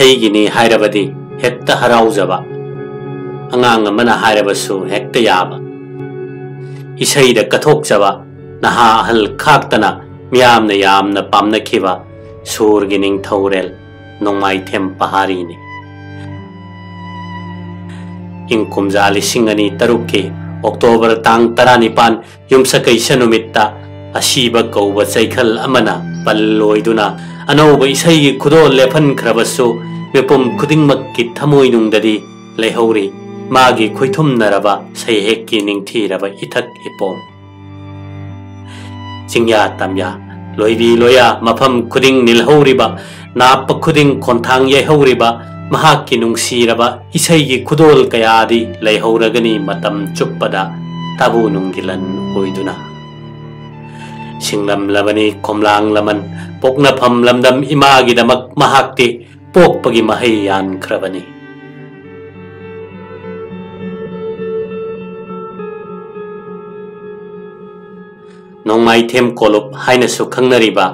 isai hairabadi hekta haraujaba angang amana hairabasu hekta yaba isai da kathokjaba naha ahal khaktana miyamna yamna pamnakhiba surgi ningthaurel nongmai them pahari ni ingkumja lisingani taruki October tang 19 yumsakai sanumitta asiba kauba chaikhal amana palloiduna anauba isai gi khudol lephan khrabasu mepum khudingmak ki thamoi nungdadi leihori magi khoithum naraba sai hekki ningthiraba ithak ipom chingya tamya loibi loya mafam khuding nilhoriba nap khuding khonthang ye horiba mahakki nungsiraba isai gi khudol kayadi leihoragani matam chuppada tabu nunggilan oiduna singlam labani komlang laman pokna pham lamdam imagi damak mahakti pokpagi mahai yan khrabani nongmai them kolup haina su khangnariba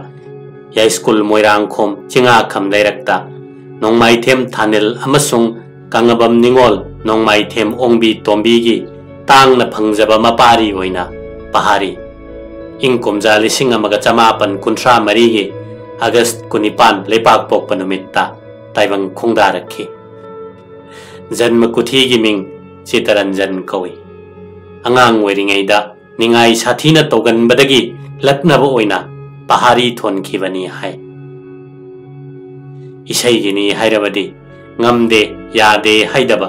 ya school moirang khom chinga kham dairakta nongmai them thanel amasung kangabam ningol nongmai them ongbi tombi gi tangna phangjaba mapari oina pahari ingkumja lising amaga chamapan kunthra marigi August 19 lepak pokpa numitta taibang khongdarakhi janma kuthi gi ming Chitaranjan kawi angang weringaida ningai sathina togan badagi laknaba oina pahari thon khibani hai isai gini hairabadi ngamde yade haidaba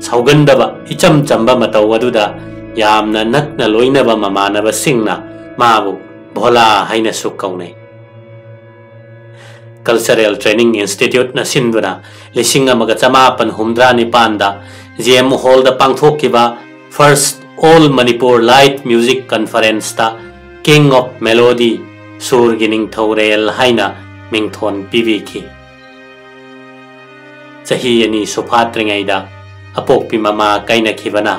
saugandaba icham chamba mataw aduda yamna nakna loinaba mamanaba singna mabu bhola haina sukaunai Cultural Training Institute na sinduna lisinga maga chamapan humdra ni panda GM Hall da pangthokiba first All Manipur Light Music Conference ta King of Melody Surgining Thaurel haina mingthon pibiki chahi ani sophatringaida apokpi mama kaina khibana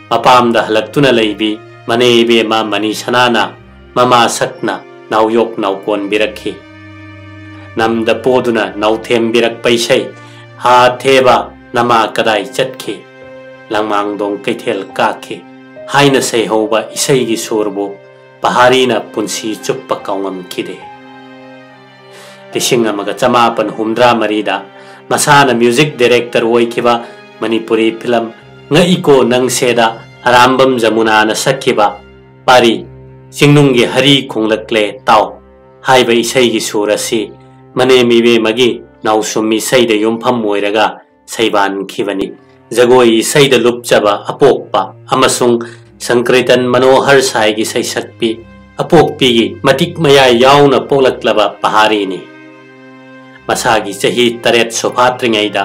mapamda halaktuna leibi manebe ma mani sanana mama sakna nauyok naukon birakhi namda poduna nauthem birak paisai ha theba nama kadai chatki langmang dong kaithel kakhi haina sei hoba isai gi surbo pahari na punsi chuppa kaungam khide tishinga maga chamapan humdra marida masana music director oikiba Manipuri film nga iko nang seda arambam jamuna na sakhiba pari singnungi hari khonglakle taw haiba isai gi surasi mane mibe magi nausumi saida yumpham moiraga saiban khibani jagoi saida lupchaba apokpa amasung Sankritan Manohar sai gi sai sakpi apokpi gi matik maya yauna polaklaba pahari ni masagi chahi taret sophatringaida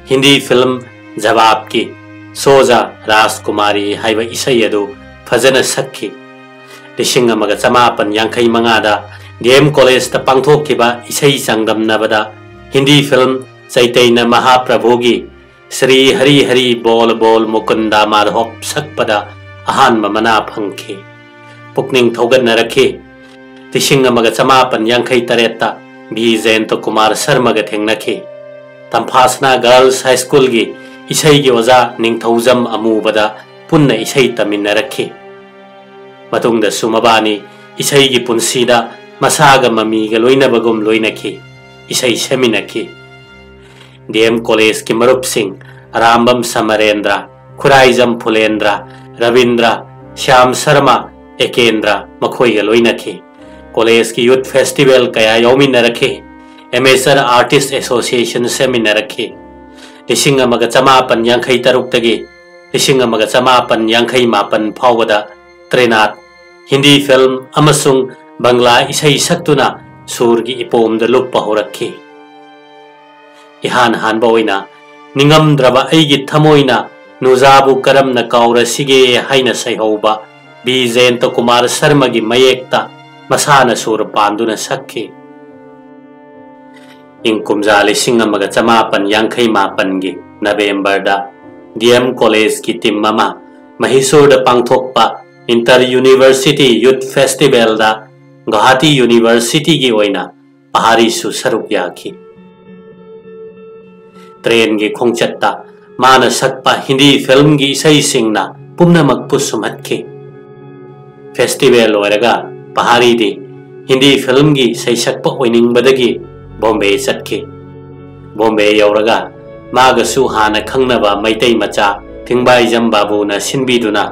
Hindi film Jawab ki Soja Rajkumari haiba isai adu fajana sakhi lising amaga chamapan yankhai mangada DM College ta pangthokiba isai sangdamnabada Hindi film Chaitanya Mahaprabhu gi Sri Hari Hari Bol Bol Mukunda Madhop sakpada ahan mamana phangkhi pukning thogan narakhi tising amaga chamapan yankhai tareta B Jayanta Kumar Sharma ga thengnakhi Tamphasna Girls High School gi isai gi oja ningthaujam amubada punna isai taminnarakhi matungda sumabani isai gi punsida masaga mamiga loinabagum loinakhi isai seminakhi DM College ki marup sing Rambam Samarendra Khuraijam Phulendra Ravindra Shyam Sharma Ekendra makhoiga loinakhi College ki Youth Festival kaya yauminarakhi MSR Artist Association seminarakhi lising amaga chamapan yankhai taruk tagi lising amaga chamapan yankhai mapan phawada Trinat Hindi film amasung Bangla isai saktuna surgi ipomda luppa horakhi ihan han boina ningam draba aigi thamoina nuzabu karamna kaura sige haina saihoba B Jayanta Kumar Sharma gi mayekta masana sur panduna sakhi ingkumja lising amaga chamapan yankhai mapan gi November da DM College ki team mama Mysore da pangthokpa Inter University Youth Festival da Guwahati University gi oina pahari su saruk yakhi train की खोंचत्ता माना सकपा Hindi film की इसई सिंगना पुनमकपु सुमत्खे festival होरगा पहाड़ी दी Hindi film की सैसक्प होइनिंगबदगी बॉम्बे चटखे बॉम्बे यौरगा मागसु हाना खंगनबा मैतै मचा थिंगबाइजम बाबूना सिनबीदुना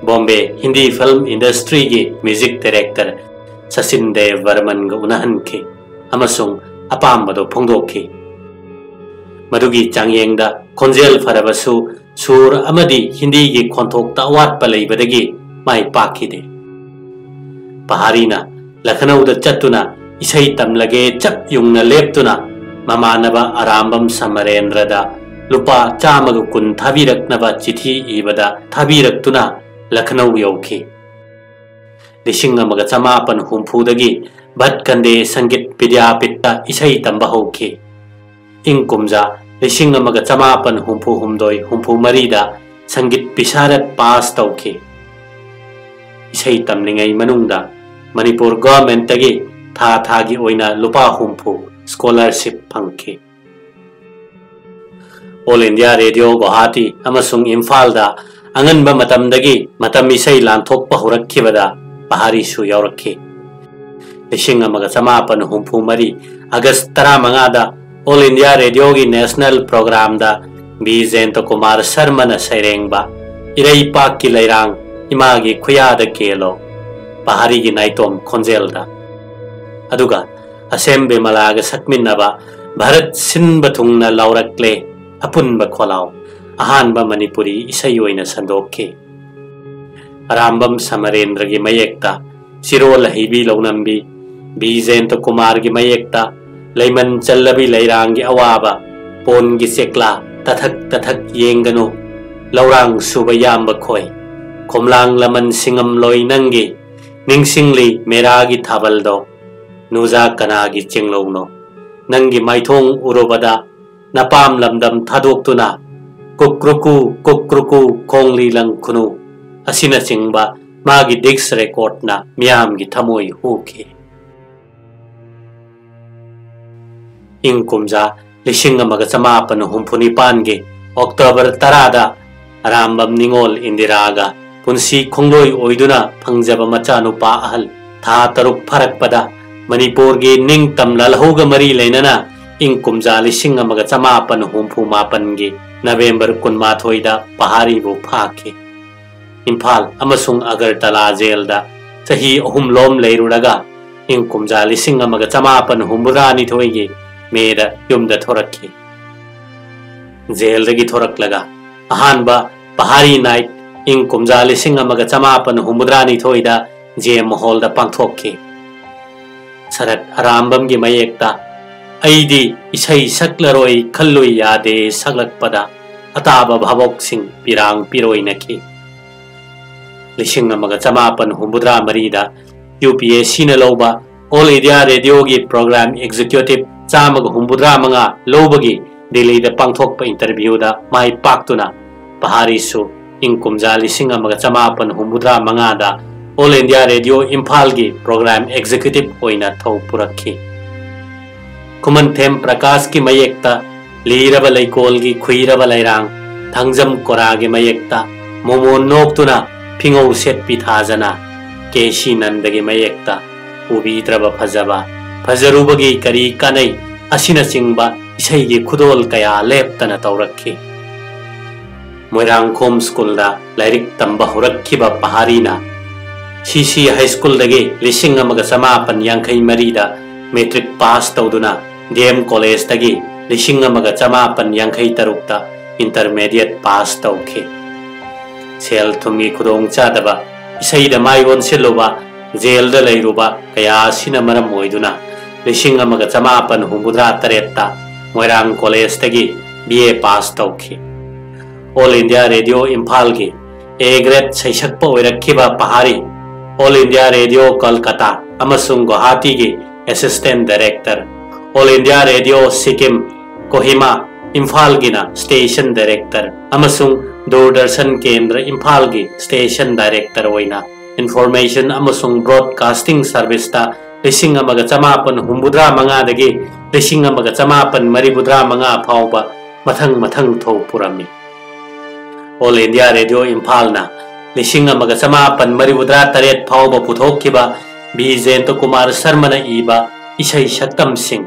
Bombay Hindi film industry की music director Sachin Dev Varman ग उनहनखे अमसुंग अपामबदो फोंदोखे मदुगी चांगयेंगदा खोंजेल फरबसु सुर अमदी हिंदी की खोंथोकता अवाटपा लैबदगी माई पाखिदे पहाड़ीना लखनऊ द चतुना इसै तमलगे चप युंगना लेप्तुना ममानबा आरामबम समरेंद्रदा लुपा चामग कुन थाबीरकनबा चिठी इबदा थाबीरकतुना लखनऊ यौखे लिसिंग अमग चमापन हुंफुदगी भटकंदे संगीत विद्यापीठता इसै तंबा हौखे इंग कुमजा लिसिंग अमग चमापन हुंफु हुमदोय हुंफु मरीदा संगीत पिशारत पास तौखे इसै तमलिंगै मनुंगदा मणिपुर गवर्नमेंट तगी था थागी ओइना लुपा हुंफु स्कॉलरशिप फंखे ऑल इंडिया रेडियो गुवाहाटी अमसुंग इम्फाल दा अंगनबा मतमदगी मतम इसै लांथोकपा होरखिबदा पहाड़ी सु यौरखे लिसिंग अमगा चमापन हुंफु मरी अगस्त 15 दा ऑल इंडिया रेडियो की नेशनल प्रोग्राम दा बी जयंत कुमार शर्मा न सैरेंगबा इरई पाक की लैरांग इमा की खुयाद केलो पहाड़ी की नाइतोम खोंजेलदा अदुगा असेंबली मलाग सकमिनबा भारत सिनब थुंगना लौरक्ले अपुनब खोलाव अहानबा मणिपुरी इसै ओइना संदोखे आरामबम समरेंद्र की मयेक्ता सिरोल हिबी लौनंबी बी जयंत कुमार की मयेक्ता लैमन चल्लबी लैरांग की अवाबा पोन की सेक्ला तथक तथक येंगनु लौरांग सुब याम्ब खोय खोमलांग लमन सिंगम लोई नंगी निंगसिंगली मेरागी थाबलदो नुजा कनागी चिंगलौनो नंगी माइथोंग उरोबदा नपाम लमदम थादोक्तुना कुक्रुकु खोंगली लंग खुनु असिना चिंगबा मागी डिक्स रेकॉर्डना मियाम की थमोई होके इंग कुमजा लिसिंग अमग चमापन हुंफुनिपान गे अक्टोबर 10 दा आरामबम निंगोल इंदिरागा पुंसी खोंगलोई ओइदुना फंगजब मचानुपा अहल था तरुक फरकपदा मणिपुर की निंग तम ललहौग मरी लेनना इंग कुमजा लिसिंग अमग चमापन हुंफु मापन गे नवेंबर 28 दा पहाड़ी बु फाखे इम्फाल अमसुंग अगरतला जेलदा चही अहुम लोम लेरुडगा इंग कुमजा लिसिंग अमग चमापन हुंबुरानी थोइगे मेरा युमदा थोरक्खे जेलदगी थोरकलगा अहानबा पहाड़ी नाइट इंग कुमजा लिसिंग अमग चमापन हुंबुरानी थोइदा जेम हॉलदा पांथोखे सरत आरामबम की मयेक्ता अइदी इसै सकलरोय खल्लुई यादे सकलकपदा अताबा भावोक सिंह पिरांग पिरोय नखे लिसिंग अमगा चमापन हुंबुद्रा मरीदा UPSC न लौबा ऑल इंडिया रेडियो की प्रोग्राम एग्जीक्यूटिव चामग हुंबुद्रा मंगा लौबगी दिल्ली दा पांथोकपा इंटरव्यू दा माई पाक्तुना पहाड़ी सु इंग कुमजा लिसिंग अमगा चमापन हुंबुद्रा मंगा दा ऑल इंडिया रेडियो इम्फाल की प्रोग्राम एग्जीक्यूटिव ओइना थौ पुरखी कुमनथेम प्रकाश की मयेक्ता लीरब लैकोल की खुइरब लैरांग थंगजम कोरा की मयेक्ता मोमो नोक्तुना फिंगौ सेट पिथाजना केशी नंद की मयेक्ता उबीद्रब फजबा फजरुबगी करी कनै असिना चिंगबा इसै की खुदोल कया लेप्तना तौरखी मोइरांगखोम स्कूल दा लाइरिक तंबा होरखिबा पहाड़ीना CC हाई स्कूल दगे लिसिंग अमगा चमापन यांखै मरीदा मैट्रिक पास तौदुना DM कॉलेज तगी लिसिंग अमगा चमापन यांखै तरुक्ता इंटरमीडिएट पास तौखे सेल थुमगी खुदोंग चादबा इसैदा माइगोन सिलुबा जेलदा लैरुबा कया सिना मरम ओइदुना लिसिंग अमगा चमापन हुंबुद्रा तरेत्ता मोइरांग कॉलेज तगी BA पास तौखे ऑल इंडिया रेडियो इम्फाल की A ग्रेड सैसक्पा ओइरखिबा पहाड़ी ऑल इंडिया रेडियो कोलकाता अमसुंग गुवाहाटी की assistant director all India radio Sikkim Kohima Imphal की ना स्टेशन डायरेक्टर अमसुंग दूरदर्शन केंद्र इम्फाल की स्टेशन डायरेक्टर ओइना इंफॉर्मेशन अमसुंग ब्रॉडकास्टिंग सर्विस ता लिसिंग अमगा चमापन हुंबुद्रा मंगा दगे लिसिंग अमगा चमापन मरीबुद्रा मंगा फाउबा मथंग मथंग थो पुरमी ऑल इंडिया रेडियो इम्फाल ना लिसिंग अमग समापन मरिबुद्रा तरेट फाउब पुथोकिबा बी जयंत कुमार शर्मा ना इबा इसई शक्तम सिंह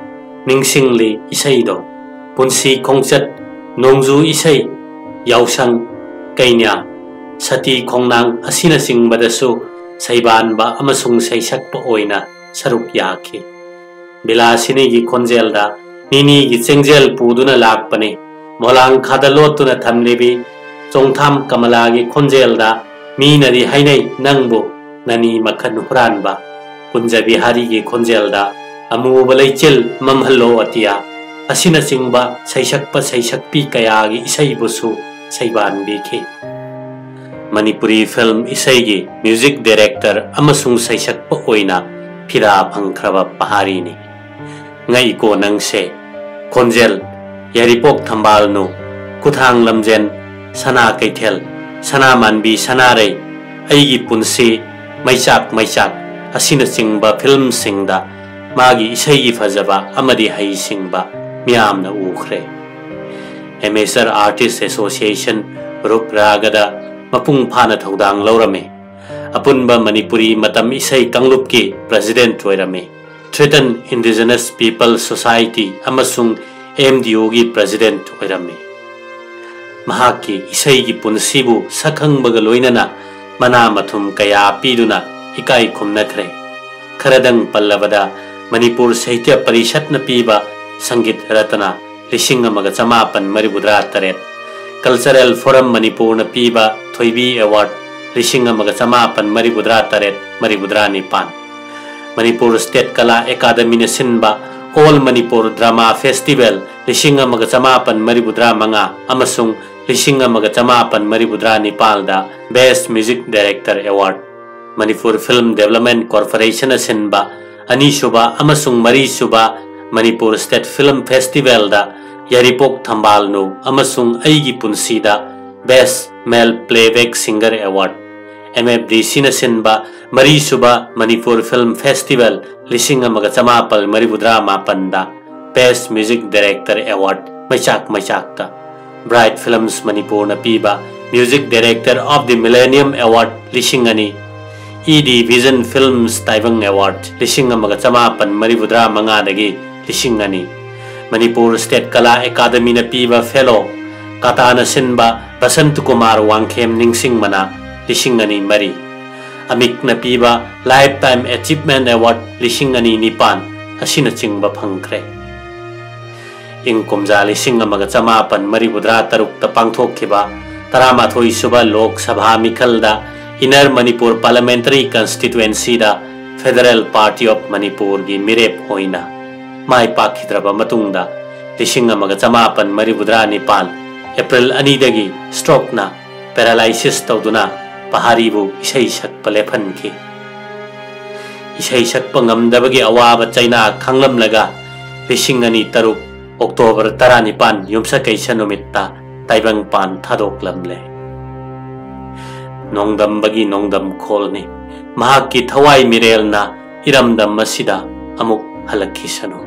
निंगसिंगली इसई दो पुंसी खोंगचत नोंजू इसई याउसंग कैन्या सती खोंगनांग असिना सिंगबदसु सैबानबा अमसुंग सैसक्प ओइना सरुक याखि बिलासिनी की खोंजेलदा निनी की चेंगजेल पुदुना लाकपने मोलांग खादा लोतुना थमलिबी चोंगथाम कमला की खोंजेलदा मीनरी हाइनै नंगबु ननी मखन हुरानबा कुंजबी हारी की खोंजेलदा अमुब लैचिल ममहल्लो अतिया असिना सिंगबा सैसक्प सैसक्पी कयागी इसैबुसु सैबानबीखि मणिपुरी फिल्म इसैगी म्यूजिक डायरेक्टर अमसुंग सैसक्प ओइना फिरा फंख्रबा पहारीनी ngaiको नंगसे खोंजेल यारिपोक थंबालनु कुथांग लमजेन सना कैथेल सना मानबी सनारै अइगी पुनसी मैचाक मैचाक असिना चिंगबा फिल्म सिंगदा मागी इसैगी फजबा अमदी हई सिंगबा मियामना उखरे एमेसर आर्टिस्ट एसोसिएशन रूप रागदा मपुंग फाना थौदांग लौरमे अपुनबा मणिपुरी मतम इसै कांगलुप की प्रेसिडेंट ओइरमे थ्रेटन इंडिजिनस पीपल सोसाइटी अमसुंग एमडीओ की प्रेसिडेंट ओइरमे महाकी इसै की पुनसीबु सखंगबग लोइनना मना मथुम कया पीदुना इकाई खुमनखरे खरदंग पल्लबदा मणिपुर साहित्य परिषद न पीबा संगीत रत्ना लिसिंग अमगा चमापन मरिबुद्रा तरेट कल्चरल फोरम मणिपुर न पीबा थोइबी अवार्ड लिसिंग अमगा चमापन मरिबुद्रा तरेट मरिबुद्रा निपान मणिपुर स्टेट कला एकाडमी न सिनबा ऑल मणिपुर ड्रामा फेस्टिवल लिसिंग अमगा चमापन मरिबुद्रा मंगा अमसुंग लिसिंग अमगा चमापन मरिबुद्रा निपालदा best music director award Manipur film development corporation सिनबा अनीसुबा अमसुंग मरीसुबा मणिपुर स्टेट फिल्म फेस्टिवल दा यारिपोक थंबालनु अमसुंग अइगी पुनसीदा best male playback singer award MFDC न सिनबा मरीसुबा मणिपुर फिल्म फेस्टिवल लिसिंग अमगा चमापल मरिबुद्रा मापनदा बेस्ट म्यूजिक डायरेक्टर अवार्ड मैचाक मैचाकता ब्राइट फिल्म्स मणिपुर न पीबा music director of the millennium award लिसिंग अनि ED विजन फिल्म्स ताइबंग अवार्ड लिसिंग अमगा चमापन मरिबुद्रा मंगादगी लिसिंग अनि मणिपुर स्टेट कला एकाडमी न पीबा फेलो काताना सिनबा बसंत कुमार वांगखेम निंगसिंग मना लिसिंग अनि मरी अमिक न पीबा लाइफ टाइम अचीवमेंट अवार्ड लिसिंग अनि निपान असिना चिंगबा फंख्रे इंग कुमजा लिसिंग अमगा चमापन मरिबुद्रा तरुक त पांगथोखिबा 13 सुबा लोक सभा मिखलदा इनर मणिपुर पार्लियामेंटरी कंस्टिट्युएंसी दा फेडरल पार्टी ऑफ मणिपुर की मिरेप होइना माई पाखिद्रबा मतुंगदा लिसिंग अमगा चमापन मरिबुद्रा निपाल अप्रैल 2 दगी स्ट्रोक ना पैरालाइसिस तौदुना पहारीबु इसै सकप लेफनखि इसै सकप ngamdabagi awaba chaina khanglamlaga लिसिंग 2 October 19 युमसा कैसा नुमित्ता ताइबंग पान थादोकलमले नोंगदम्बगी नोंगदम खोलने महाकी थवाई मिरेलना इरमदम मसिदा अमुक हलक्खिसनु।